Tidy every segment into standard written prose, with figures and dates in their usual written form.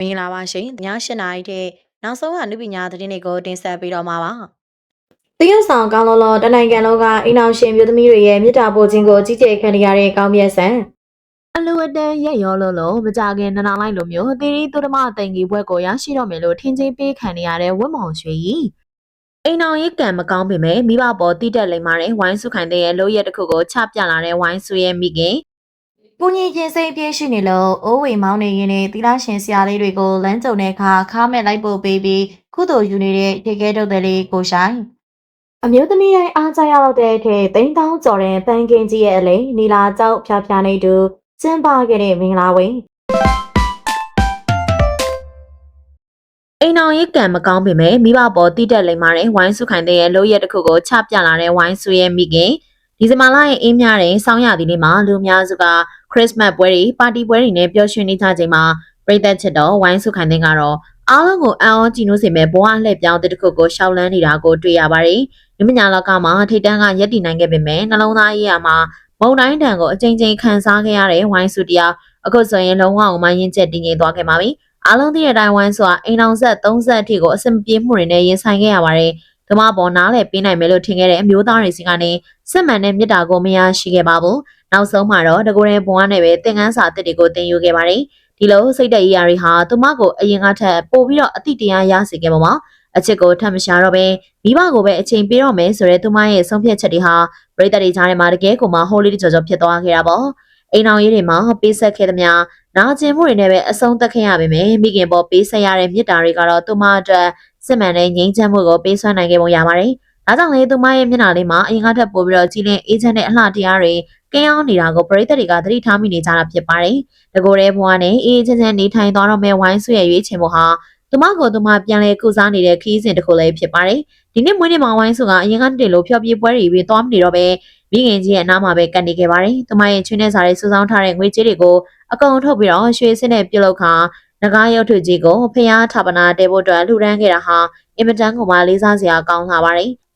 မင်္ဂလာပါရှင်။ည8 နာရီတဲ့နောက်ဆုံးကနုပညာသတင်းတွေကိုတင်ဆက်ပေးတော့မှာပါ။တရုတ်ဆောင်ကောင်းလောတနိုင်ငံလုံးကအိမ်အောင်ရှင်မျိုးသမီးတွေရဲ့မြစ်တာပို့ခြင်းကိုကြီးကျယ်ခံရတဲ့ကောင်းမြတ်ဆန်အလူအတန်ရက်ရောလို့မကြခင်နနာလိုက်လိုမျိုးသီရီသူဓမ္မတင်ကြီးဘွဲ့ကိုရရှိတော့မယ်လို့ထင်ကြီးပေးခံရတဲ့ဝတ်မောင်ရွှေကြီးအိမ်အောင်ရေးကံမကောင်းပေမဲ့မိဘပေါ်တိတက်လိမ့်မာတဲ့ဝိုင်းစုခိုင်တဲ့ရဲ့လိုရက်တစ်ခုကိုချပြလာတဲ့ဝိုင်းစုရဲ့မိခင်ပူညီချင်းစိတ်ပြည့်ရှိနေလို့အိုးဝေမောင်းနေရင်သီလရှင်ဆရာလေးတွေကိုလမ်းကြုံတဲ့အခါခါမဲ့လိုက်ပို့ပေးပြီးကုသိုလ်ယူနေတဲ့ထေခဲတုတ်တဲ့လေးကိုဆိုင်အမျိုးသမီးတိုင်းအားကြရတော့တဲ့အထက်သိန်းတောင်းကျော်တဲ့ပန်းကင်းကြီးရဲ့အလိနီလာကြောက်ဖြားဖြားနေတူကျင်းပခဲ့တဲ့မင်္ဂလာဝင်းအိမ်အောင်ရေးကံမကောင်းပေမဲ့မိဘပေါ်တိတက်လိမ့်မာတဲ့ဝိုင်းစုခိုင်တဲ့ရဲ့လိုရက်တစ်ခုကိုချပြလာတဲ့ဝိုင်းစုရဲ့မိခင်ဒီဇင်ဘာလရဲ့အေးမြတဲ့စောင်းရသည်လေးမှာလူများစုကခရစ်စမတ်ပွဲတွေပါတီပွဲတွေနဲ့ပျော်ရွှင်နေကြချိန်မှာပြည်သက်ချစ်တော်ဝိုင်းစုခိုင်တဲ့ကတော့အားလုံးကိုအံ့ဩကြည်နူးစေမဲ့ဘဝလှည့်ပြောင်းတဲ့တစ်ခုကိုရှောက်လန်းနေတာကိုတွေ့ရပါတယ်။မြညာလောကမှာထိတ်တန်းကရက်တည်နိုင်ခဲ့ပေမဲ့နှလုံးသားရေးရမှာမုံတိုင်းတန်ကိုအချိန်ချင်းခံစားခဲ့ရတဲ့ဝိုင်းစုတရားအခုဆိုရင်လုံးဝအောင်မရင်ချက်တည်ငြိမ်သွားခဲ့ပါပြီ။အားလုံးသိတဲ့အတိုင်းဝိုင်းဆိုတာအိမ်အောင်ဆက်30အထိကိုအစမပြေမှုတွေနဲ့ရင်ဆိုင်ခဲ့ရပါတယ်။ဓမ္မပေါ်နားလည်ပေးနိုင်မယ်လို့ထင်ခဲ့တဲ့အမျိုးသားတွေစီကနေစစ်မှန်တဲ့မြတ်တာကိုမရရှိခဲ့ပါဘူး။နောက်ဆုံးမှာတော့တကူရဲဘွားနဲ့ပဲသင်ခန်းစာအသစ်တွေကိုသင်ယူခဲ့ပါတယ်။ဒီလိုစိတ်တရေးရာတွေဟာသူမကိုအရင်ကထက်ပိုပြီးတော့အတိတရားရစေခဲ့ပါမှာအချစ်ကိုထပ်မရှာတော့ပဲမိဘကိုပဲအချိန်ပေးတော့မယ်ဆိုတဲ့သူမရဲ့ဆုံးဖြတ်ချက်တွေဟာပရိသတ်တွေကြားထဲမှာတကယ်ကိုမှဟိုလေးကြော်ကြော်ဖြစ်သွားခဲ့တာပေါ့အိမ်အောင်ရေးတွေမှာပေးဆက်ခဲ့သမျှနာကျင်မှုတွေနဲ့ပဲအဆုံးသတ်ခဲ့ရပါမယ်မိခင်ပေါ်ပေးဆက်ရတဲ့မြစ်တာတွေကတော့သူမအတွက်စစ်မှန်တဲ့ငြိမ်းချမ်းမှုကိုပေးဆွမ်းနိုင်ခဲ့ပုံရပါတယ်ဒါကြောင့်လေသူမရဲ့မျက်နှာလေးမှာအရင်ကထက်ပိုပြီးတော့ကြည်လင်အေးချမ်းတဲ့အလှတရားတွေကင်းအောင်နေတာကိုပရိသတ်တွေကသတိထားမိနေကြတာဖြစ်ပါတယ်။တကိုယ်တည်းဘွားနဲ့အေးချမ်းချမ်းနေထိုင်သွားတော့မဲ့ဝိုင်းဆွေရဲ့ရွေးချယ်မှုဟာသူမကိုသူမပြန်လဲကုစားနေတဲ့ခီးစဉ်တစ်ခုလည်းဖြစ်ပါတယ်။ဒီနေ့မွေးနေ့မှာဝိုင်းစုကအရင်ကတည်းလို့ဖျော်ပြပွဲတွေပြီးသွားမနေတော့ပဲမိခင်ကြီးရဲ့အနားမှာပဲကပ်နေခဲ့ပါတယ်။သူမရဲ့ချွေးနဲ့စားတဲ့စူဆောင်းထားတဲ့ငွေကြေးတွေကိုအကုန်ထုတ်ပြီးတော့ရွှေစင်းနဲ့ပြုတ်လောက်ခါနဂါရုပ်ထုကြီးကိုဖျားထာပနာတဲဖို့အတွက်လှူဒန်းခဲ့တာဟာအင်မတန်ကိုမှလေးစားစရာကောင်းလာပါတယ်။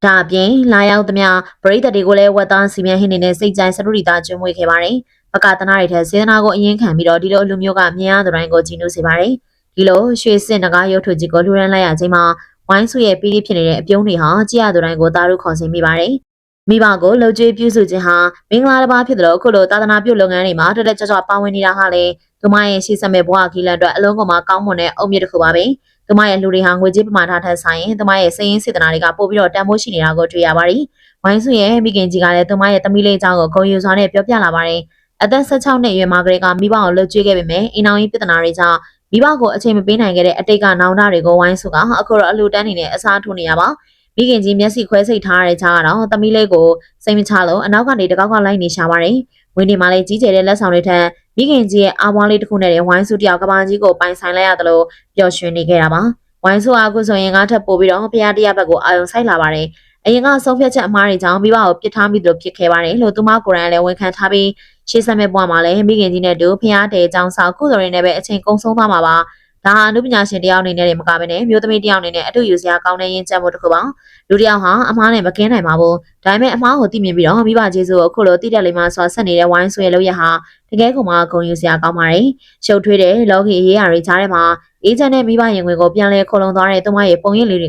ဒါအပြင်လာရောက်သမျှပရိသတ်တွေကိုလည်းဝတ်သားစီမံဟင်းနေတဲ့စိတ်ကြိုင်စရုရီသားကျွေးမွေးခဲ့ပါတယ်။ပကသနာတွေထက်စေတနာကိုအရင်ခံပြီးတော့ဒီလိုလူမျိုးကမြင်ရတဲ့တိုင်းကိုကြည်နူးစေပါတယ်။ဒီလိုရွှေစင်နဂါရုပ်ထုကြီးကိုလှူဒန်းလိုက်ရခြင်းမှာဝိုင်းစုရဲ့ပြီးဖြစ်နေတဲ့အပြုံးတွေဟာကြည်ရတဲ့တိုင်းကိုသားတို့ခေါ်ဆင်မိပါတယ်။မိဘကိုလှုပ်ကြွေးပြုစုခြင်းဟာမင်္ဂလာတစ်ပါးဖြစ်တယ်လို့အခုလိုသာသနာပြုလုပ်ငန်းတွေမှာတက်တက်ကြွကြွပါဝင်နေတာဟာလေသူမရဲ့ရှေ့ဆက်မဲ့ဘဝခီးလန်အတွက်အလုံးကုန်မှာကောင်းမွန်တဲ့အုံမြစ်တစ်ခုပါပဲ။သူမရဲ့လူတွေဟာငွေကြေးပမာဏထက်ဆိုင်ရင်သူမရဲ့စိတ်ရင်းစေတနာတွေကပို့ပြီးတော့တန်ဖိုးရှိနေတာကိုတွေ့ရပါတယ်။ဝိုင်းစုရဲ့မိခင်ကြီးကလည်းသူမရဲ့သမီးလေးအကြောင်းကိုဂုဏ်ယူစွာနဲ့ပြောပြလာပါတယ်။အသက်16နှစ်အရွယ်မှာကလေးကမိဘကိုလှုပ်ကြွေးခဲ့ပေမဲ့အိမ်အောင်ရေးပြဿနာတွေကြောင့်မိဘကိုအချိန်မပေးနိုင်ခဲ့တဲ့အတိတ်ကနောင်တတွေကိုဝိုင်းစုကအခုတော့အလူတန်းနေနဲ့အစားထိုးနေရပါ။မိခင်ကြီးမျက်စိခွဲစိတ်ထားရတဲ့ကြားကတော့သမီးလေးကိုစိတ်မချလို့အနောက်ကနေတကောက်ကလိုက်နေရှာပါတယ်။ဝင်းဒီမှာလည်းကြီးကျယ်တဲ့လက်ဆောင်တွေထက်မိခင်ကြီးရဲ့အားပွားလေးတစ်ခုနဲ့ဝိုင်းစုတယောက်ကဘာကြီးကိုပိုင်ဆိုင်လိုက်ရတယ်လို့ပျော်ရွှင်နေခဲ့တာပါ။ဝိုင်းစုအားကိုဆိုရင်ငါထပ်ပို့ပြီးတော့ဖျားတရားဘက်ကိုအာရုံစိုက်လာပါတယ်။အရင်ကဆုံးဖြတ်ချက်အမှားတွေကြောင့်မိဘကိုပြစ်ထားမိသလိုဖြစ်ခဲ့ပါတယ်လို့သူမကိုယ်တိုင်လည်းဝန်ခံထားပြီးရှေ့ဆက်မဲ့ဘဝမှာလည်းမိခင်ကြီးနဲ့တူဖျားတဲ့အကြောင်းဆောင်ကုသိုလ်တွေနဲ့ပဲအချိန်ကုန်ဆုံးသွားမှာပါ။ဒါဟာအနုပညာရှင်တယောက်အနေနဲ့မကဘဲနဲ့မျိုးသမီးတယောက်အနေနဲ့အထူးယူစရာကောင်းတဲ့ရင်းချက်မှုတစ်ခုပါလူတယောက်ဟာအမားနဲ့မကင်းနိုင်ပါဘူးဒါပေမဲ့အမားကိုသိမြင်ပြီးတော့မိဘကျေးဇူးကိုအခုလိုတိတက်လိမ့်မှဆိုဆက်နေတဲ့ဝိုင်းဆွေလို့ရဟာတကယ်ကိုမှဂုဏ်ယူစရာကောင်းပါတယ်ရှုပ်ထွေးတဲ့လောကီရေးရာတွေကြားထဲမှာအေးချမ်းတဲ့မိဘရင်ဝင်ကိုပြန်လဲခုံလုံသွားတဲ့သူမရဲ့ပုံရိပ်လေးတွေ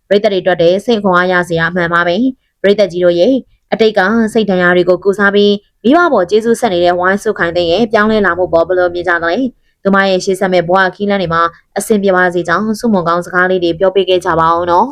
ကပြည်သက်တွေအတွက်တဲ့စိတ်ခွန်အားရစရာအမှန်ပါပဲပြည်သက်ကြီးတို့ရဲ့အတိတ်ကစိတ်တရားတွေကိုကုစားပြီးမိဘပေါ်ကျေးဇူးဆက်နေတဲ့ဝိုင်းစုခိုင်တဲ့ရဲ့ပြောင်းလဲလာမှုပေါ်ဘယ်လိုမြင်ကြသလဲသူမရဲ့ရှေ့ဆက်မဲ့ဘဝခီးလန်းတွေမှာအဆင်ပြေပါစေကြောင်းစုမုံကောင်းစကားလေးတွေပြောပြခဲ့ကြပါအောင်နော်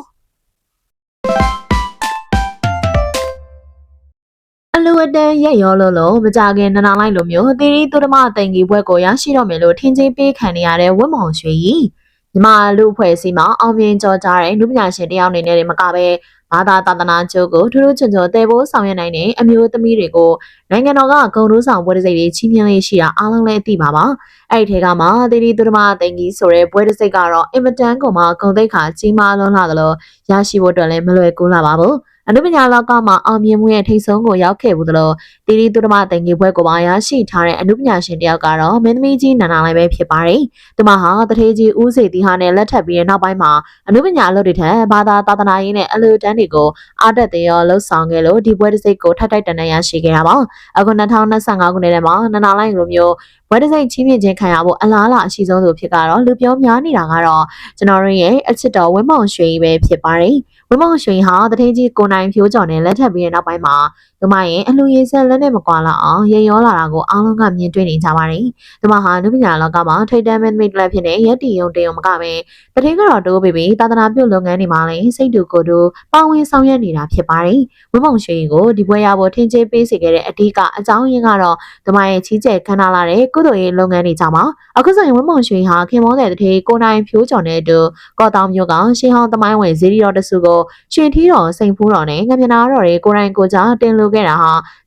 အလူအတန်ရက်ရောလို့မကြခင်နနာလိုက်လိုမျိုးသီရီသူဓမ္မတင်ကြီးဘွဲ့ကိုရရှိတော့မယ်လို့ထင်ကြီးပေးခံနေရတဲ့ဝတ်မောင်ရွှေကြီးမြမလူအဖွဲ့အစည်းမှာအောင်မြင်ကြော်ကြားတဲ့လူပညာရှင်တယောက်အနေနဲ့မကပဲဘာသာသာသနာကျိုးကိုထူးထူးချွန်ချွန်တည်ဖို့ဆောင်ရွက်နိုင်တဲ့အမျိုးသမီးတွေကိုနိုင်ငံတော်ကဂုဏ်ထူးဆောင်ပွဲတစ်စိတ်တွေချီးမြှင့်လေးရှိတာအားလုံးလည်းသိပါပါအဲ့ဒီထဲကမှသီရီသူဓမ္မတင်ကြီးဆိုတဲ့ပွဲတစ်စိတ်ကတော့အင်မတန်ကိုမှဂုဏ်သိက္ခာကြီးမားလွန်းလာသလိုရရှိဖို့အတွက်လည်းမလွယ်ကူလာပါဘူးအနုပညာလောကမှာအောင်မြင်မှုရဲ့ထိပ်ဆုံးကိုရောက်ခဲ့ဘူးသလိုတီရီသူဓမ္မတင်ကြီးဘွဲ့ကိုပါရရှိထားတဲ့အနုပညာရှင်တယောက်ကတော့မင်းသမီးကြီးနာနာလည်းပဲဖြစ်ပါတယ်။သူမဟာတထေးကြီးဦးစေတီဟာနဲ့လက်ထပ်ပြီးတဲ့နောက်ပိုင်းမှာအနုပညာအလုပ်တွေထက်ဘာသာသာသနာရေးနဲ့အလူတန်းတွေကိုအားတက်သေးရောလှုပ်ဆောင်ခဲ့လို့ဒီဘွဲ့တစ်စိတ်ကိုထပ်ထိုက်တန်တန်ရရှိခဲ့တာပါ။အခု2025ခုနှစ်ထဲမှာနာနာလိုက်လိုမျိုး ဝက်ဒစိတ်ချင်းမြင့်ချင်းခံရဖို့အလားအလာအရှိဆုံးသူဖြစ်ကတော့လူပြောများနေတာကတော့ကျွန်တော်တို့ရဲ့အချစ်တော်ဝင်းမောင်ရွှေပဲဖြစ်ပါတယ်ဝင်းမောင်ရွှေဟာတထင်းကြီးကိုနိုင်ဖြိုးကျော်နဲ့လက်ထပ်ပြီးတဲ့နောက်ပိုင်းမှာသူမရဲ့အလူရည်ဆက်လက်နဲ့မကွာလောက်အောင်ရေရောလာတာကိုအားလုံးကမြင်တွေ့နေကြပါတယ်သူမဟာလူပညာလောကမှာထိတ်တန့်မဲ့မိတ်လက်ဖြစ်တဲ့ရက်တီယုံတေယုံမကပဲတထင်းကတော့တိုးပြီးသာသနာပြုလုပ်ငန်းတွေမှာလည်းစိတ်တူကိုယ်တူပါဝင်ဆောင်ရွက်နေတာဖြစ်ပါတယ်ဝင်းမောင်ရွှေကိုဒီပွဲရဖို့ထင်ကြေးပေးစေခဲ့တဲ့အဓိကအကြောင်းရင်းကတော့သူမရဲ့ချီးကျက်ခံထားလာတဲ့ကုသိုလ်ရေးလုပ်ငန်းတွေကြောင့်ပါအခုဆိုရင်ဝင်းမောင်ရွှေဟာခင်မောတဲ့တထေးကိုနိုင်ဖြိုးကျော်နဲ့အတူကော့တောင်မြို့ကရှင်းဟောင်းသမိုင်းဝင်ဇီရီတော်တစုကိုရွှေထီးတော်စိန်ဖူးတော်နဲ့ငမြနာတော်တွေကိုနိုင်ကိုကြားတင်လို့ခဲ့တာဟ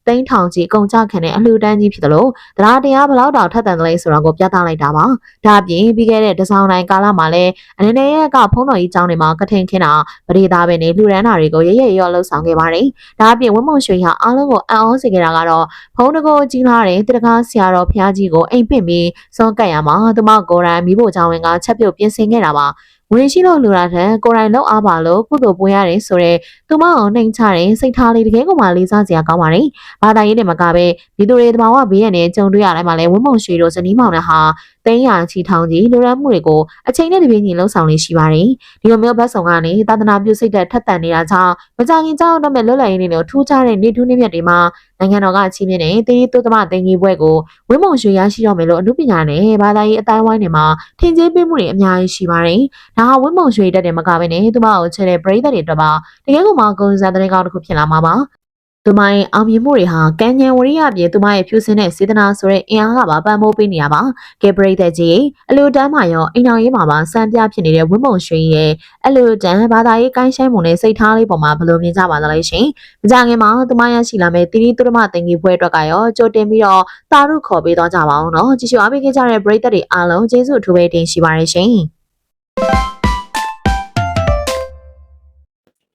ာသိန်းထောင်ကြီးကုန်ကြခံတဲ့အလှူဒန်းကြီးဖြစ်တယ်လို့တရားတရားဘလောက်တောင်ထက်သန်တယ်လဲဆိုတာကိုပြသလိုက်တာပါဒါအပြင်ပြီးခဲ့တဲ့တစောင်းတိုင်းကာလမှာလည်းအနေနဲ့ရကဖုံးတော်ကြီးကျောင်းတွေမှာကထင်ခင်းတာပရိသတ်ပဲနေလှူဒန်းတာတွေကိုရရရောလှုပ်ဆောင်ခဲ့ပါတယ်ဒါအပြင်ဝင်းမောင်ရွှေဟာအားလုံးကိုအံ့ဩစေခဲ့တာကတော့ဖုံးတကိုကြီးလာတဲ့တရကားဆရာတော်ဖျားကြီးကိုအိမ်ပင့်ပြီးစောကတ်ရမှာသူမကိုယ်တိုင်မိဖို့ကြောင့်ဝင်ကချက်ပြုတ်ပြင်ဆင်ခဲ့တာပါဝင်ရှိလို့လူလာတဲ့ကိုယ်တိုင်လောက်အားပါလို့ကုသိုလ်ပွေးရတယ်ဆိုတော့သူမအောင်နှိမ်ချတဲ့စိတ်ထားလေးတကယ်ကိုမှလေးစားစရာကောင်းပါတယ်။ဘာသာရေးတွေမကပဲဒီသူတွေတဘာဝဘေးရနဲ့ကြုံတွေ့ရတိုင်းမှာလဲဝင်းမောင်ရွှေတို့ဇနီးမောင်နဲ့ဟာသိန်းရချီထောင်ကြီးလူရမ်းမှုတွေကိုအချိန်နဲ့တပြေးညီလှုပ်ဆောင်လေးရှိပါတယ်။ဒီလိုမျိုးဘက်ဆောင်ကနေသာသနာပြုစိတ်သက်ထက်သန်နေတာကြောင့်မကြခင်ကြောက်တော့မဲ့လွတ်လပ်ရေးနေလို့ထူးခြားတဲ့နေထူးနေမြတ်တွေမှာနိုင်ငံတော်ကချီးမြှင့်တဲ့တေးသုသမတင်ကြီးပွဲကိုဝင်းမောင်ရွှေရရှိတော့မယ်လို့အမှုပညာနဲ့ဘာသာရေးအတိုင်းဝိုင်းတွေမှာထင်ကြေးပေးမှုတွေအများကြီးရှိပါတယ်။ဒါဟာဝင်းမောင်ရွှေတက်တယ်မကဘဲနဲ့သူမကိုချဲတဲ့ပရိသတ်တွေအတွက်ပါတကယ်ကိုမှဂုဏ်စားတဲ့ကောင်းတစ်ခုဖြစ်လာမှာပါသူမရဲ့အောင်မြင်မှုတွေဟာကံဉဏ်ဝရိယပြေသူမရဲ့ဖြူစင်တဲ့စေတနာဆိုတဲ့အင်အားကပါပံ့ပိုးပေးနေရပါကဲပရိသတ်ကြီးအလူတန်းမှာရောအိမ်တော်ရေးမှာပါစံပြဖြစ်နေတဲ့ဝင်းမုံရွှေရဲ့အလူတန်းဘာသာရေးကိုင်းဆိုင်မှုနဲ့စိတ်ထားလေးပေါ်မှာဘယ်လိုမြင်ကြပါသလဲရှင်မကြခင်မှာသူမရရှိလာမယ့်တိတိသုရမတင်ကြီးပွဲအတွက်ကရောကြိုတင်ပြီးတော့တာရုခေါ်ပေးသွားကြပါအောင်နော်ကြည့်ရှုအားပေးခဲ့ကြတဲ့ပရိသတ်တွေအားလုံးကျေးဇူးအထူးပဲတင်ရှိပါတယ်ရှင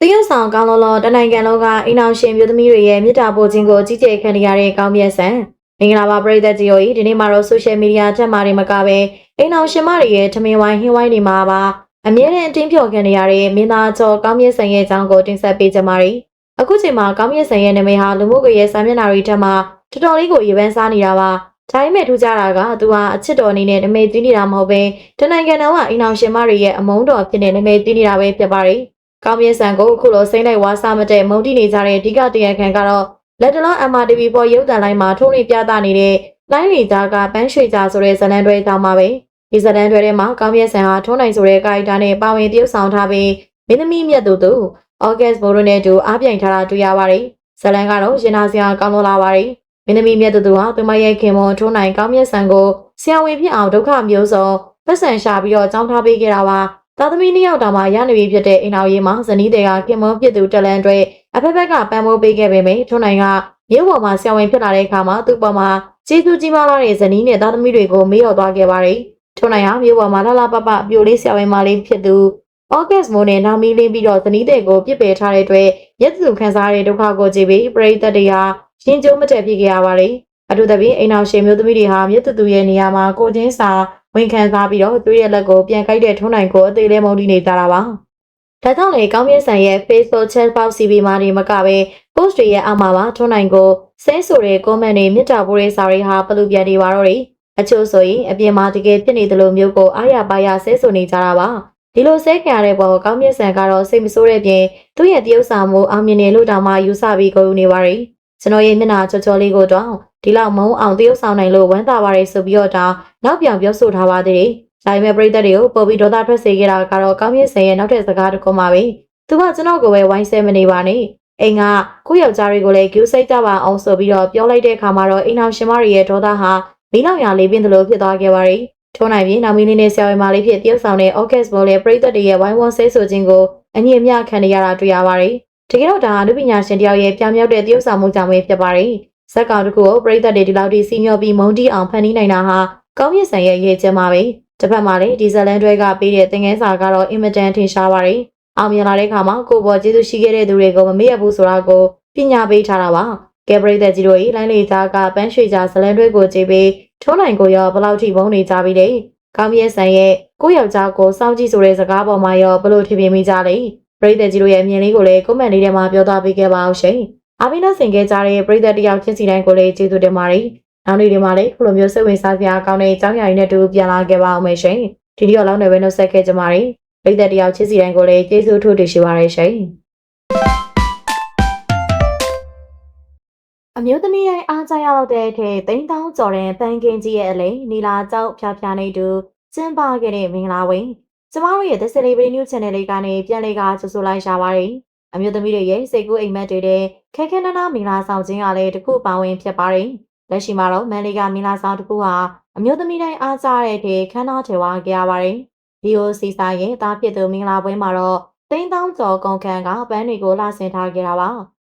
်တရုတ်ဆောင်ကောင်းလောတနိုင်ငံလုံးကအိမ်အောင်ရှင်မျိုးသမီးတွေရဲ့မြစ်တာပို့ခြင်းကိုကြီးကျယ်ခံရတဲ့ကောင်းမြတ်ဆန်မင်္ဂလာပါပရိသတ်ကြီးတို့ဒီနေ့မှာတော့ social media တက်မှာတွေမကပဲအိမ်အောင်ရှင်မတွေရဲ့ထမင်းဝိုင်းဟင်းဝိုင်းတွေမှာပါအမြဲတမ်းအတင်းဖြော်ခံရတဲ့မင်းသားကျော်ကောင်းမြတ်ဆန်ရဲ့အကြောင်းကိုတင်ဆက်ပေးကြပါမယ်အခုချိန်မှာကောင်းမြတ်ဆန်ရဲ့နာမည်ဟာလူမှုကွန်ရက်စာမျက်နှာတွေထက်မှာတော်တော်လေးကိုရေပန်းစားနေတာပါဒါပေမဲ့ထူးခြားတာကသူဟာအချစ်တော်အနေနဲ့နာမည်ကြီးနေတာမဟုတ်ဘဲတနိုင်ငံတော်ကအိမ်အောင်ရှင်မတွေရဲ့အမုန်းတော်ဖြစ်တဲ့နာမည်ကြီးနေတာပဲဖြစ်ပါတယ်ကောင်းမြတ်ဆန်ကိုအခုလိုစိမ့်လိုက်ဝါစားမတဲ့မုံတိနေကြတဲ့အဓိကတရားခံကတော့လက်တလုံး MRTV ပေါ်ရုပ်သံလိုင်းမှာထိုးနေပြသနေတဲ့လိုင်းလီသားကပန်းရွှေကြာဆိုတဲ့ဇလန်တွဲတောင်းပါပဲဒီဇလန်တွဲထဲမှာကောင်းမြတ်ဆန်ဟာထုံးနိုင်ဆိုတဲ့ကာရီတာနဲ့ပါဝင်တရုပ်ဆောင်ထားပြီးမင်းသမီးမြတ်သူဩဂတ်ဘိုရိုနဲ့တူအားပြိုင်ထားတာတွေ့ရပါတယ်ဇလန်ကတော့ရင်နာစရာကောင်းလို့လာပါတယ်မင်းသမီးမြတ်သူဟာသူမရဲ့ခင်မွန်ထုံးနိုင်ကောင်းမြတ်ဆန်ကိုဆရာဝန်ဖြစ်အောင်ဒုက္ခမျိုးစုံပတ်စံရှာပြီးတော့ကြောင်းထားပေးခဲ့တာပါသားသမီးနှစ်ယောက်တောင်မှရနေပြီဖြစ်တဲ့အိမ်တော်ရေးမှာဇနီးတွေကခင်မွန်ဖြစ်သူတလန်တွေအဖက်ဖက်ကပံ့ပိုးပေးခဲ့ပေမယ့်ထွန်းနိုင်ကမြို့ပေါ်မှာဆရာဝန်ဖြစ်လာတဲ့အခါမှာသူ့ပေါ်မှာကျေးဇူးကြီးမားလာတဲ့ဇနီးနဲ့သားသမီးတွေကိုမေ့လျော့သွားခဲ့ပါတယ်ထွန်းနိုင်ဟာမြို့ပေါ်မှာလှလှပပပြိုလေးဆရာဝန်မလေးဖြစ်သူဩဂတ်မိုးနဲ့နောက်မီလင်းပြီးတော့ဇနီးတွေကိုပြစ်ပယ်ထားတဲ့အတွက်ရက်သူခံစားရတဲ့ဒုက္ခကိုကြည့်ပြီးပရိသတ်တွေဟာရှင်ကျိုးမတက်ဖြစ်ခဲ့ရပါတယ်အထူးသဖြင့်အိမ်တော်ရှင်မျိုးသမီးတွေဟာမြတ်သူရဲ့နေရာမှာကိုချင်းစာဝန်ခံစားပြီးတော့သူရဲ့လက်ကိုပြန်ကိုက်တဲ့ထုံးနိုင်ကိုအသေးလေးမုံတီးနေကြတာပါ။ဒါကြောင့်လေကောင်းမြတ်ဆန်ရဲ့ Facebook chat box CB မှာနေမကပဲ post တွေရဲ့အောက်မှာပါထုံးနိုင်ကိုဆဲဆိုတဲ့ comment တွေမြစ်တာပိုးတဲ့စာတွေဟာဘလူပြန်နေပါတော့တယ်။အချို့ဆိုရင်အပြင်မှာတကယ်ဖြစ်နေသလိုမျိုးကိုအားရပါရဆဲဆိုနေကြတာပါ။ဒီလိုဆဲခံရတဲ့ပေါ်ကောင်းမြတ်ဆန်ကတော့စိတ်မဆိုးတဲ့ပြင်သူ့ရဲ့တရုပ်ဆောင်မှုအောင်မြင်တယ်လို့တောင်မှယူဆပြီးဂုဏ်ယူနေပါတယ်။ကျွန်တော်ရဲ့မျက်နှာချောချောလေးကိုတော့ဒီလောက်မုံအောင်တရုပ်ဆောင်နိုင်လို့ဝမ်းသာပါတယ်ဆိုပြီးတော့နောက်ပြောင်ပြောဆိုထားပါသေးတယ်။ဒါပေမဲ့ပရိသတ်တွေကိုပေါ်ပြီးဒေါသထွက်စေခဲ့တာကတော့ကောင်းမြတ်ဆန်ရဲ့နောက်ထပ်စကားတစ်ခုမှပဲ။သူကကျွန်တော်ကိုပဲဝိုင်းဆဲမနေပါနဲ့။အိမ်ကကိုယောက်ျားတွေကိုလည်းကျူးစိတ်ကြပါအောင်ဆိုပြီးတော့ပြောလိုက်တဲ့အခါမှာတော့အိမ်အောင်ရှင်မတွေရဲ့ဒေါသဟာမီးလောင်ရာလေးပင်သလိုဖြစ်သွားခဲ့ပါတယ်။ထို့နိုင်ပြင်နောက်မီးလေးနဲ့ဆရာဝန်မလေးဖြစ်တရုပ်ဆောင်တဲ့ August Ball ရဲ့ပရိသတ်တွေရဲ့ဝိုင်းဝန်းဆဲဆိုခြင်းကိုအငြင်းအမြခံနေရတာတွေ့ရပါတယ်။တကယ်တော့ဒါအနုပညာရှင်တယောက်ရဲ့ပြောင်မြောက်တဲ့တရုပ်ဆောင်မှုကြောင့်ပဲဖြစ်ပါတယ်။ဇက်ကောင်တစ်ခုကိုပရိသတ်တွေဒီလောက်ထိစီမျောပြီးမုံတီးအောင်ဖန်တီးနိုင်တာဟာကောင်းမြတ်ဆန်ရဲ့ရေးချက်မှာပဲတစ်ဖက်မှာလည်းဒီဇလန်တွေကပေးတဲ့သင်ခန်းစာကတော့အင်မတန်ထင်ရှားပါတယ်အောင်မြင်လာတဲ့အခါမှာကိုပေါ်ကျေးဇူးရှိခဲ့တဲ့သူတွေကိုမမေ့ရဘူးဆိုတာကိုပညာပေးထားတာပါကဲပရိသတ်ကြီးတို့၏လိုင်းလေးသားကပန်းရွှေကြာဇလန်တွေကိုကြည့်ပြီးထုံးနိုင်ကိုရောဘလောက်ထိဘုံနေကြပြီလေကောင်းမြတ်ဆန်ရဲ့ကိုယောက်ျားကိုစောင့်ကြည့်ဆိုတဲ့စကားပေါ်မှာရောဘလို့ထင်ပြမိကြလဲပရိသတ်ကြီးတို့ရဲ့အမြင်လေးကိုလည်းကွန်မန့်လေးထဲမှာပြောသွားပေးခဲ့ပါအောင်ရှင်အားပေးလို့ဆင်ခဲ့ကြတဲ့ပရိသတ်တယောက်ချင်းစီတိုင်းကိုလည်းကျေးဇူးတင်ပါတယ် နောက်နေ့ဒီမှာလေခုလိုမျိုးစိတ်ဝင်စားစရာကောင်းတဲ့အကြောင်းအရာတွေနဲ့တူပြန်လာခဲ့ပါအောင်မယ်ရှင်ဒီဒီလောက်နဲ့ပဲနှုတ်ဆက်ခဲ့ကြပါရစေပြည်သက်တယောက်ချစ်စီတိုင်းကိုလည်းကျေးဇူးထူးတင်ရှိပါရရှင်အမျိုးသမီးတိုင်းအားကြရတော့တဲ့ထဲတိန်းတောင်းကြော်တဲ့ပန်းကင်းကြီးရဲ့အလိနီလာကြောက်ဖြားဖြားနေတူကျင်းပခဲ့တဲ့မင်္ဂလာဝင်ကျမတို့ရဲ့ The Celebrity News Channel လေးကနေပြန်လေးကကြိုဆိုလိုက်ရှာပါတယ်အမျိုးသမီးတွေရဲ့စိတ်ကူးအိမ်မက်တွေတဲ့ခဲခဲနားနားမင်္ဂလာဆောင်ခြင်းကလည်းတစ်ခုပါဝင်ဖြစ်ပါတယ်လက်ရှိမှာတော့မန်လေးကမင်္ဂလာဆောင်တစ်ခုဟာအမျိုးသမီးတိုင်းအားကြတဲ့ထဲခန်းနာထဲဝါခဲ့ရပါတယ် DOC ဆိုင်ရဲ့တားဖြစ်သူမင်္ဂလာပွဲမှာတော့တိန်းတောင်းကြော်ကုန်ခန်းကပန်းတွေကိုလှဆင်ထားခဲ့တာပါ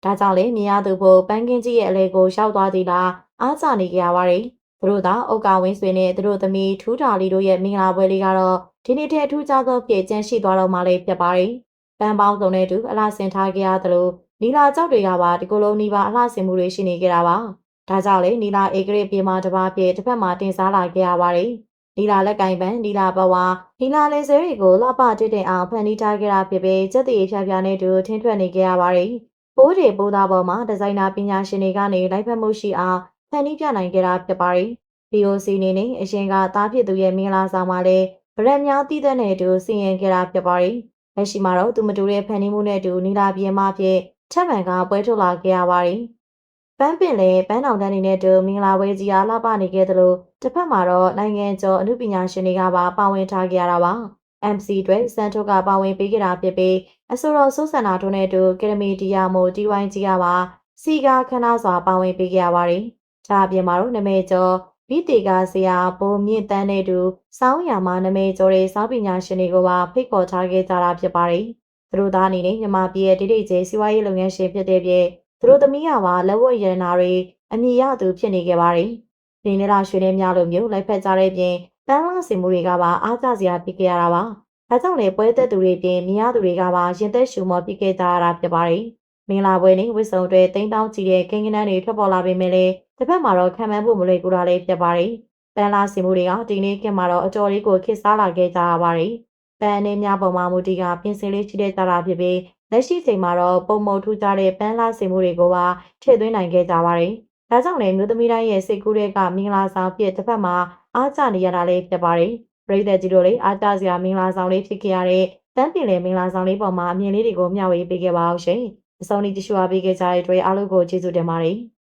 ဒါကြောင့်လေမြင်ရသူဖို့ပန်းကင်းကြီးရဲ့အလဲကိုရောက်သွားသည်လားအားကျနေကြရပါတယ်။သူတို့သာအုတ်ကဝင်းဆွေနဲ့သူတို့သမီးထူးတာလီတို့ရဲ့မင်္ဂလာပွဲလေးကတော့ဒီနေ့တည်းအထူးခြားသောဖြစ်ကျန်းရှိသွားတော့မှလည်းဖြစ်ပါတယ်။ပန်းပေါင်းစုံနဲ့တူအလှဆင်ထားကြရသလိုနီလာကြောက်တွေကပါဒီကိုယ်လုံးနီးပါအလှဆင်မှုတွေရှိနေကြတာပါ။ဒါကြောင့်လေနီလာဧကရပြေမာတစ်ပါးဖြစ်တစ်ဖက်မှာတင်စားလာကြရပါတယ်။နီလာလက်ကင်ပန်းနီလာဘဝနီလာလေစဲတွေကိုလှပတစ်တဲ့အောင်ဖန်တီးထားကြတာဖြစ်ပြီးစက်တီဖြားဖြားနဲ့တူထင်းထွက်နေကြရပါတယ်။ပိုးတွေပိုးသားပေါ်မှာဒီဇိုင်နာပညာရှင်တွေကနေလိုက်ဖက်မှုရှိအောင်ဖန်တီးပြနိုင်ကြတာဖြစ်ပါတယ်။ POC နေနဲ့အရင်ကသားဖြစ်သူရဲ့မင်္ဂလာဆောင်မှာလည်းဗရက်များတည်တဲ့နဲ့အတူစီရင်ကြတာဖြစ်ပါတယ်။လက်ရှိမှာတော့သူမတူတဲ့ဖန်တီးမှုနဲ့အတူနီလာပြင်းမဖြစ်ထပ်မံကပွဲထုတ်လာခဲ့ရပါတယ်။ပန်းပင်လည်းပန်းတောင်တန်းနေနဲ့တူမင်္ဂလာပွဲကြီးအားလှပနေခဲ့သလိုတစ်ဖက်မှာတော့နိုင်ငံကျော်အမှုပညာရှင်တွေကပါဝင်ထားကြရတာပါ။ MC တွေစန်ထုတ်ကပါဝင်ပေးကြတာဖြစ်ပြီးအဆိုတော်ဆိုးဆန္ဒထုံးနဲ့တူကရမီတီယာမိုတီဝိုင်းကြီးကပါစီကာခဏစွာပါဝင်ပေးကြရပါတယ်။ဒါအပြင်မှာတော့နမဲကျော်ဗီတီကာဆရာဘိုးမြင့်တန်းနဲ့တူစောင်းရမှာနမဲကျော်တဲ့စောင်းပညာရှင်တွေကိုပါဖိတ်ခေါ်ထားခဲ့ကြတာဖြစ်ပါတယ်။သူတို့သားအနေနဲ့မြန်မာပြည်ရဲ့ဒိဋ္ဌိကျဲစီးပွားရေးလုပ်ငန်းရှင်ဖြစ်တဲ့ပြည်သူတို့သမီးကပါလက်ဝတ်ရတနာတွေအမြင်ရသူဖြစ်နေခဲ့ပါတယ်။ဒီနေ့လာရွှေနေများလိုမျိုးလိုက်ဖက်ကြတဲ့ပြင်တန်းလာစင်မှုတွေကပါအားကျစရာဖြစ်ခဲ့ရတာပါ။ဒါကြောင့်လေပွဲသက်သူတွေပြင်မြင်ရသူတွေကပါရင်သက်ရှူမောဖြစ်ခဲ့ကြရတာဖြစ်ပါတယ်။မင်္ဂလာပွဲနဲ့ဝစ်စုံတွေတိန်းတောင်းကြည့်တဲ့ကိန်းကနန်းတွေထွက်ပေါ်လာပေမဲ့လည်းတစ်ဖက်မှာတော့ခံမှန်းဖို့မလွယ်ကူတာလည်းဖြစ်ပါတယ်။တန်းလာစင်မှုတွေကဒီနေ့ခင်မှာတော့အတော်လေးကိုခစ်စားလာခဲ့ကြရပါတယ်။ပန်းအနေများပုံမှန်မူတီကပြင်ဆင်လေးရှိတဲ့ကြတာဖြစ်ပြီးလက်ရှိချိန်မှာတော့ပုံမုံထူးကြတဲ့ပန်းလာစင်မှုတွေကိုပါထည့်သွင်းနိုင်ခဲ့ကြပါတယ်။ဒါကြောင့်လည်းမျိုးသမီးတိုင်းရဲ့စိတ်ကူးတဲ့ကမင်္ဂလာဆောင်ဖြစ်တစ်ဖက်မှာအားကျနေရတာလည်းဖြစ်ပါတယ်။ပရိသတ်ကြီးတို့လည်းအားကျစရာမင်္ဂလာဆောင်လေးဖြစ်ခဲ့ရတဲ့တန်းပင်လေမင်္ဂလာဆောင်လေးပေါ်မှာအမြင်လေးတွေကိုမျှဝေပေးခဲ့ပါအောင်ရှင်။အဆုံးထိကြည့်ရှုအားပေးခဲ့ကြတဲ့အတွက်အားလုံးကိုကျေးဇူးတင်ပါတယ်။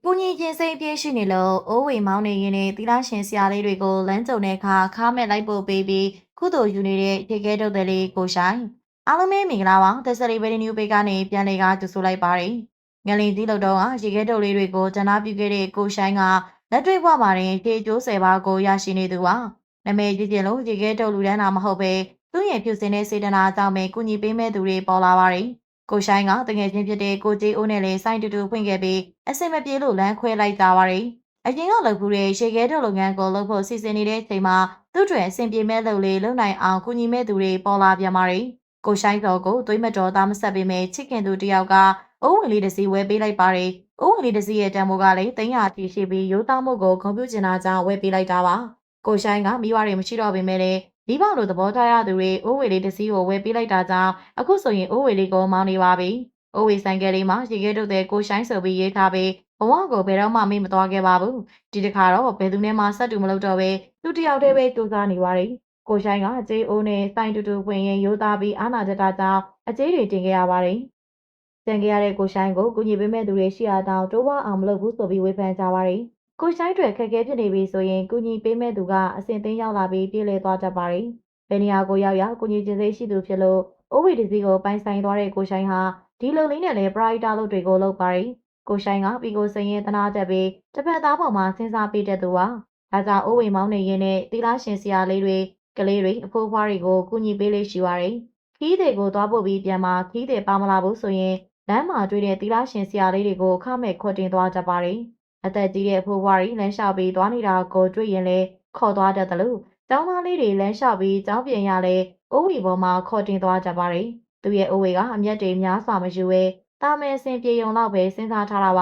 ကိုကြီးချင်းစိတ်အပြည့်ရှိနေလို့အိုးဝေမောင်းနေရင်လည်းသီလရှင်ဆရာလေးတွေကိုလမ်းကြုံတဲ့အခါခါမဲ့လိုက်ပို့ပေးပြီးကုသိုလ်ယူနေတဲ့ထေခဲတုတ်တဲ့လေးကိုဆိုင်အားလုံးပဲမင်္ဂလာပါတက်ဆရီဗီဒီယိုပေးကနေပြန်လေကကြိုဆိုလိုက်ပါတယ်ငလင်သီးလောက်တော့ရေခဲတုတ်လေးတွေကိုဇနာပြုခဲ့တဲ့ကိုဆိုင်ကလက်တွေ့ဘဝမှာတင်ထေကျိုးဆယ်ပါးကိုရရှိနေသူပါနာမည်ကြီးကျင်လို့ရေခဲတုတ်လူတန်းတာမဟုတ်ပဲသူ့ရဲ့ဖြူစင်တဲ့စေတနာကြောင့်ပဲကုညီပေးမဲ့သူတွေပေါ်လာပါတယ်ကိုဆိုင်ကတကယ်ချင်းဖြစ်တဲ့ကိုကြီးအိုးနဲ့လည်းစိုင်းတူတူဖွင့်ခဲ့ပြီးအစင်မပြေလို့လမ်းခွဲလိုက်ကြပါတယ်။အရင်ကလုပ်ဘူးတဲ့ရေခဲတုပ်လုပ်ငန်းကိုလုပ်ဖို့စီစဉ်နေတဲ့ချိန်မှာသူ့တွင်အဆင်ပြေမဲ့လုပ်လေးလုပ်နိုင်အောင်ကူညီမဲ့သူတွေပေါ်လာပြန်ပါတယ်။ကိုဆိုင်တော်ကိုသွေးမတော်သားမဆက်ပေမဲ့ချစ်ခင်သူတယောက်ကအိုးဝင်လေးတစ်စီးဝယ်ပေးလိုက်ပါတယ်။အိုးဝင်လေးတစ်စီးရဲ့တန်ဖိုးကလည်း300တီရှိပြီးရိုးသားမှုကိုဂုဏ်ပြုချင်တာကြောင့်ဝယ်ပေးလိုက်တာပါ။ကိုဆိုင်ကမိဘတွေမရှိတော့ပေမဲ့လည်းဒီပေါလို့သဘောထားရသူတွေအိုးဝေလေးတစ်စီးကိုဝယ်ပေးလိုက်တာကြောင့်အခုဆိုရင်အိုးဝေလေးကိုမောင်းနေပါပြီ။အိုးဝေဆိုင်ကလေးမှာရေခဲတုပ်တဲ့ကိုဆိုင်ဆိုပြီးရေးထားပြီးဘဝကိုဘယ်တော့မှမေ့မသွားခဲ့ပါဘူး။ဒီတစ်ခါတော့ဘယ်သူနဲ့မှဆက်တူမလုပ်တော့ပဲသူတယောက်တည်းပဲစူးစမ်းနေပါတယ်။ကိုဆိုင်ကကြေးအိုးနဲ့ဆိုင်တူတူဖွင့်ရင်ရိုးသားပြီးအာနာတတာကြောင့်အကြေးတွေတင်ခဲ့ရပါတယ်။တင်ခဲ့ရတဲ့ကိုဆိုင်ကိုကုညီပေးမဲ့သူတွေရှိရတောင်တိုးပွားအောင်မလုပ်ဘူးဆိုပြီးဝေဖန်ကြပါတယ်။ကိုဆိုင်တွေခက်ခဲဖြစ်နေပြီဆိုရင်ကုညီပေးမဲ့သူကအစင်သိမ်းရောက်လာပြီးပြေးလဲသွားတတ်ပါတယ်။ဘယ်နေရာကိုရောက်ကုညီခြင်းစိတ်ရှိသူဖြစ်လို့အိုးဝေဒီစီကိုပိုင်ဆိုင်သွားတဲ့ကိုဆိုင်ဟာဒီလိုလေးနဲ့လည်းပရိုက်တာလုပ်တွေကိုလုပ်ပါတယ်။ကိုဆိုင်ကပြီးကိုစိန်ရင်တနာတက်ပြီးတစ်ဖက်သားပေါ်မှာစဉ်းစားပေးတတ်သူပါ။ဒါကြောင့်အိုးဝေမောင်းနေရင်နဲ့သီလရှင်ဆရာလေးတွေကလေးတွေအဖိုးဖွားတွေကိုကူညီပေးလေးရှိပါတယ်။ခီးတွေကိုသွားဖို့ပြီးပြန်มาခီးတွေပါမလာဘူးဆိုရင်လမ်းမှာတွေ့တဲ့သီလရှင်ဆရာလေးတွေကိုခမဲ့ခေါ်တင်သွားတတ်ပါတယ်။အသက်ကြီးတဲ့အဖိုးဖွားတွေလမ်းလျှောက်ပြီးသွားနေတာကိုတွေ့ရင်လည်းခေါ်သွားတတ်တယ်လို့ကျောင်းသားလေးတွေလမ်းလျှောက်ပြီးကျောင်းပြန်ရလဲအိုးဝေပေါ်မှာခေါ်တင်သွားတတ်ပါတယ်။သူရဲ့အိုးဝေကအမျက်တွေများစွာမယူပဲတာမဲစင်ပြေုံတော့ပဲစဉ်းစားထားတာပါ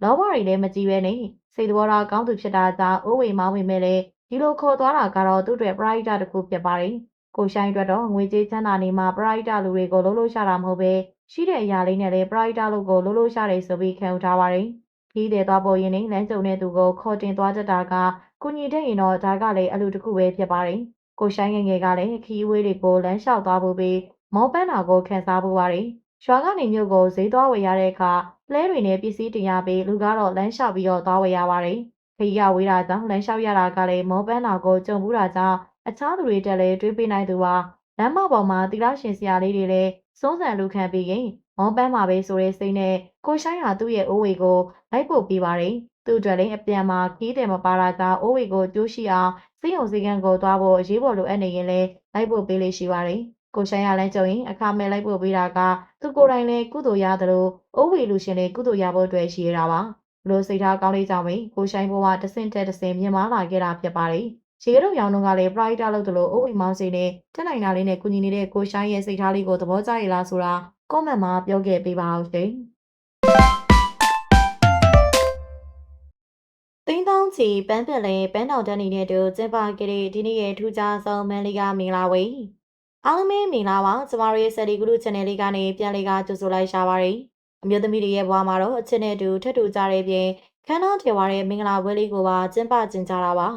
လောဘတွေလည်းမကြည့်ပဲနဲ့စိတ်သဘောထားကောင်းသူဖြစ်တာကြောင့်အိုးဝေမောင်းဝင်မဲ့လေဒီလိုခေါ်သွားတာကတော့သူ့အတွက်ပရိုက်တာတစ်ခုဖြစ်ပါတယ်ကိုဆိုင်အတွက်တော့ငွေကြေးချမ်းသာနေမှာပရိုက်တာလူတွေကိုလုံးလို့ရှာတာမဟုတ်ပဲ ရှိတဲ့အရာလေးနဲ့လည်းပရိုက်တာလို့ကိုလိုရှာတယ်ဆိုပြီးခံယူထားပါတယ်။ခီးတဲ့သွားပေါ်ရင်လမ်းကြုံတဲ့သူကိုခေါ်တင်သွားတတ်တာကကိုညီတဲ့ရင်တော့ဒါကလည်းအလူတစ်ခုပဲဖြစ်ပါတယ်။ကိုဆိုင်ငယ်ငယ်ကလည်းခီးဝေးတွေကိုလမ်းလျှောက်သွားဖို့ပြီးမောပန်းတာကိုခံစားဖို့ပါတယ်။ရွာကနေမြို့ကိုဈေးသွားဝယ်ရတဲ့အခါလဲတွေနဲ့ပစ္စည်းတင်ရပြီးလူကတော့လမ်းလျှောက်ပြီးတော့သွားဝယ်ရပါတယ်။ခီးကဝေးတာကြောင့်လမ်းလျှောက်ရတာကလည်းမောပန်းတာကိုကြုံဘူးတာကြောင့်အခြားသူတွေတက်လည်းတွေးပေးနိုင်သူပါလမ်းမပေါ်မှာတီလာရှင်စရာလေးတွေလည်းစုံးစံလူခံပြီးရင်မောပန်းမှာပဲဆိုတဲ့စိတ်နဲ့ကိုဆိုင်ဟာသူ့ရဲ့အိုးဝေကိုလိုက်ပို့ပေးပါတယ်သူ့အတွက်လည်းအပြန်မှာခီးတယ်မပါတာကြောင့်အိုးဝေကိုကျိုးရှိအောင်စိတ်ုံစည်းကမ်းကိုသွားဖို့အရေးပေါ်လိုအပ်နေရင်လည်းလိုက်ပို့ပေးလို့ရှိပါတယ်ကိုဆိုင်ရလမ်းကြုံရင်အခါမဲ့လိုက်ပို့ပေးတာကသူကိုယ်တိုင်လည်းကုသိုလ်ရသလိုအိုးဝေလူရှင်လည်းကုသိုလ်ရဖို့အတွက်ရှိရတာပါဘလို့စိတ်ထားကောင်းလေးကြောင့်ပဲကိုဆိုင်ဘဝတဆင့်တက်တဆင့်မြင်မာလာခဲ့တာဖြစ်ပါတယ်ရေကတော့ရောင်တော့ကလည်း pride လုပ်သလိုအိုးဝေမောင်းစိနဲ့တက်နိုင်တာလေးနဲ့ကုညီနေတဲ့ကိုဆိုင်ရဲ့စိတ်ထားလေးကိုသဘောကျရလားဆိုတာကွန်မန့်မှာပြောခဲ့ပေးပါအောင်ရှင်တင်းတောင်းချီပန်းပင်လဲပန်းတော်တန်းနေတဲ့တူကျင်းပခဲ့တဲ့ဒီနေ့ရဲ့ထူးခြားဆုံးမန်လေးကမင်္ဂလာဝေးအားလုံးပဲမင်္ဂလာပါကျမတို့ရဲ့ဆယ်ဒီဂရု channel လေးကနေပြန်လေးကကြိုဆိုလိုက်ရှာပါတယ်အမျိုးသမီးတွေရဲ့ဘဝမှာတော့အချစ်နဲ့တူထပ်တူကြတဲ့ပြင်ခန်းတော်ထေဝါတဲ့မင်္ဂလာပွဲလေးကိုပါကျင်းပကျင်းကြတာပါ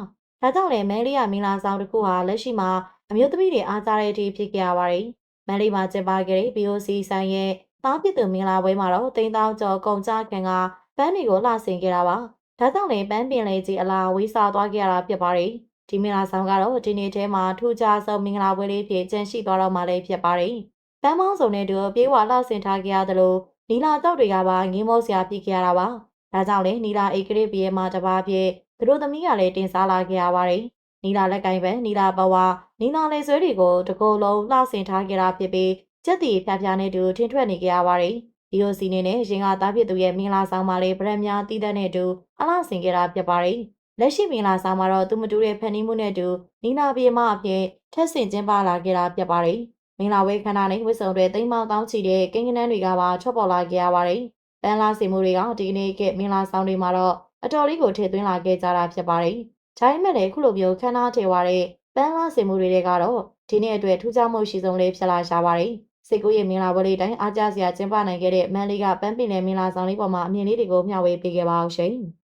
ဒါကြောင့်လည်းမန်လေးကမင်္ဂလာဆောင်တစ်ခုဟာလက်ရှိမှာအမျိုးသမီးတွေအားကြတဲ့အထိဖြစ်ကြရပါတယ်မန်လေးမှာကျင်းပခဲ့တဲ့ BOC ဆိုင်ရဲ့တားဖြစ်သူမင်္ဂလာပွဲမှာတော့တိန်းတောင်းကျော်ကုန်ကြခင်ကပန်းတွေကိုလှဆင်ခဲ့တာပါဒါကြောင့်လည်းပန်းပင်လေးကြီးအလားဝေးစားသွားခဲ့ရတာဖြစ်ပါတယ်။ဒီမင်္ဂလာဆောင်ကတော့ဒီနေ့ထဲမှာထူးခြားဆုံးမင်္ဂလာပွဲလေးဖြစ်ကျန်ရှိသွားတော့မှလည်းဖြစ်ပါတယ်။ပန်းမောင်းစုံနဲ့တူပြေးဝလှဆင်ထားကြရသလိုနီလာတောက်တွေကပါငင်းမောစရာဖြစ်ခဲ့ရတာပါ။ဒါကြောင့်လည်းနီလာအိတ်ကလေးပြေးမှတပါးဖြစ်သူတို့သမီးကလည်းတင်စားလာခဲ့ရပါတယ်။နီလာလက်ကင်ပန်းနီလာဘဝနီလာလေဆွဲတွေကိုတကိုယ်လုံးလှဆင်ထားကြတာဖြစ်ပြီးစက်တီဖျားဖျားနဲ့တူထင်ထွက်နေကြရပါတယ်။ BOC နေနဲ့ရင်ကသားဖြစ်သူရဲ့မင်္ဂလာဆောင်မှာလေးဗရက်များတည်တဲ့နဲ့တူအလားဆင်ခဲ့တာဖြစ်ပါတယ်။လက်ရှိမင်္ဂလာဆောင်မှာတော့သူမတူတဲ့ဖန်နီးမှုနဲ့တူနီနာပြေမအဖြစ်ထက်ဆင်ကျင်းပလာခဲ့တာဖြစ်ပါတယ်။မင်္ဂလာဝဲခန္ဓာနဲ့ဝစ်စုံတွေတိမ်မောင်းတောင်းချီတဲ့ကိန်းကနန်းတွေကပါထွက်ပေါ်လာခဲ့ရပါတယ်။ပန်းလာစီမှုတွေကဒီကနေ့ကမင်္ဂလာဆောင်တွေမှာတော့အတော်လေးကိုထည့်သွင်းလာခဲ့ကြတာဖြစ်ပါတယ်။ဒါပေမဲ့လည်းခုလိုမျိုးခန္ဓာထေဝါတဲ့ပန်းလာစီမှုတွေကတော့ဒီနေ့အတွက်ထူးခြားမှုရှိဆုံးလေးဖြစ်လာရှာပါတယ်။စိတ်ကူးရဲ့မင်္ဂလာပွဲလေးတိုင်းအားကြစရာကျင်းပနိုင်ခဲ့တဲ့မန်လေးကပန်းပင်နယ်မင်္ဂလာဆောင်လေးပေါ်မှာအမြင်လေးတွေကိုမျှဝေပေးခဲ့ပါအောင်ရှင်။